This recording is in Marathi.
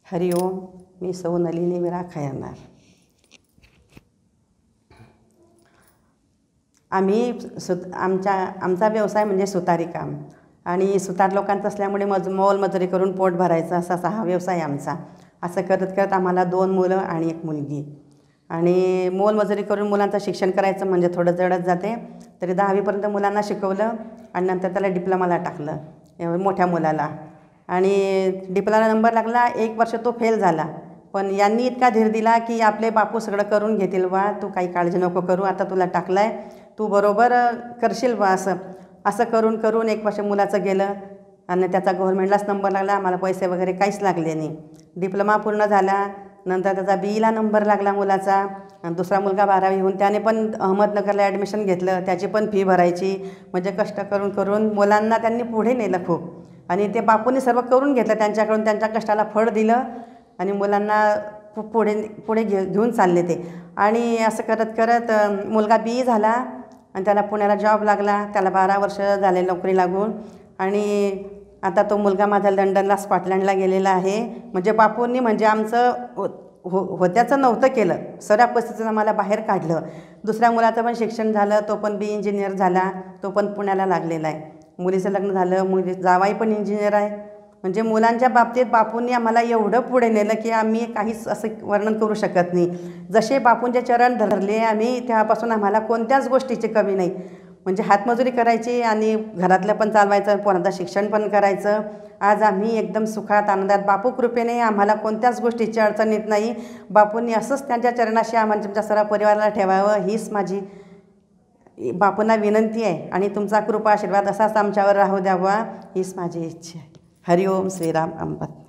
हरिओम. मी सौ नलिनी विरा खैरनार. आमचा व्यवसाय म्हणजे सुतारी काम आणि सुतार लोकांचा असल्यामुळे मोलमजुरी करून पोट भरायचं असा हा व्यवसाय आमचा. असं करत करत आम्हाला 2 मुलं आणि 1 मुलगी. आणि मोलमजुरी करून मुलांचं शिक्षण करायचं म्हणजे थोडं जडत जाते. तरी 10वीपर्यंत मुलांना शिकवलं आणि नंतर त्याला डिप्लोमाला टाकलं मोठ्या मुलाला. आणि डिप्लोमाला नंबर लागला. 1 वर्ष तो फेल झाला. पण यांनी इतका धीर दिला की आपले बापू सगळं करून घेतील बा, तू काही काळजी नको करू, आता तुला टाकलं आहे, तू बरोबर करशील बा. असं करून करून 1 वर्ष मुलाचं गेलं आणि त्याचा गव्हर्नमेंटलाच नंबर लागला. आम्हाला पैसे वगैरे काहीच लागले नाही. डिप्लोमा पूर्ण झाला. नंतर त्याचा BEला नंबर लागला मुलाचा. आणि दुसरा मुलगा 12वी होऊन त्याने पण अहमदनगरला ॲडमिशन घेतलं. त्याची पण फी भरायची. म्हणजे कष्ट करून करून मुलांना त्यांनी पुढे नेलं खूप. आणि ते बापूंनी सर्व करून घेतलं त्यांच्याकडून. त्यांच्या कष्टाला फळ दिलं आणि मुलांना खूप पुढे घेऊन चालले ते. आणि असं करत करत मुलगा BE झाला आणि त्याला पुण्याला जॉब लागला. त्याला 12 वर्ष झाले नोकरी लागून. आणि आता तो मुलगा माझा लंडनला स्कॉटलंडला गेलेला आहे. म्हणजे बापूंनी म्हणजे आमचं होत्याचं नव्हतं केलं. सगळ्या परिस्थितीनं आम्हाला बाहेर काढलं. दुसऱ्या मुलाचं पण शिक्षण झालं. तो पण BE इंजिनियर झाला. तो पण पुण्याला लागलेला आहे. मुलीचं लग्न झालं. जावाई पण इंजिनियर आहे. म्हणजे मुलांच्या बाबतीत बापूंनी आम्हाला एवढं पुढे नेलं की आम्ही काहीच असं वर्णन करू शकत नाही. जसे बापूंचे चरण धरले आम्ही तेव्हापासून आम्हाला कोणत्याच गोष्टीची कमी नाही. म्हणजे हातमजुरी करायची आणि घरातलं पण चालवायचं, पोरांचं शिक्षण पण करायचं. आज आम्ही एकदम सुखात आनंदात. बापू कृपेने आम्हाला कोणत्याच गोष्टीची अडचण येत नाही. बापूंनी असंच त्यांच्या चरणाशी आम्हाला तुमच्या सर्व परिवाराला ठेवावं हीच माझी बापूंना विनंती आहे. आणि तुमचा कृपा आशीर्वाद असाच आमच्यावर राहू द्यावा हीच माझी इच्छा आहे. हरिओम श्रीराम अंबत.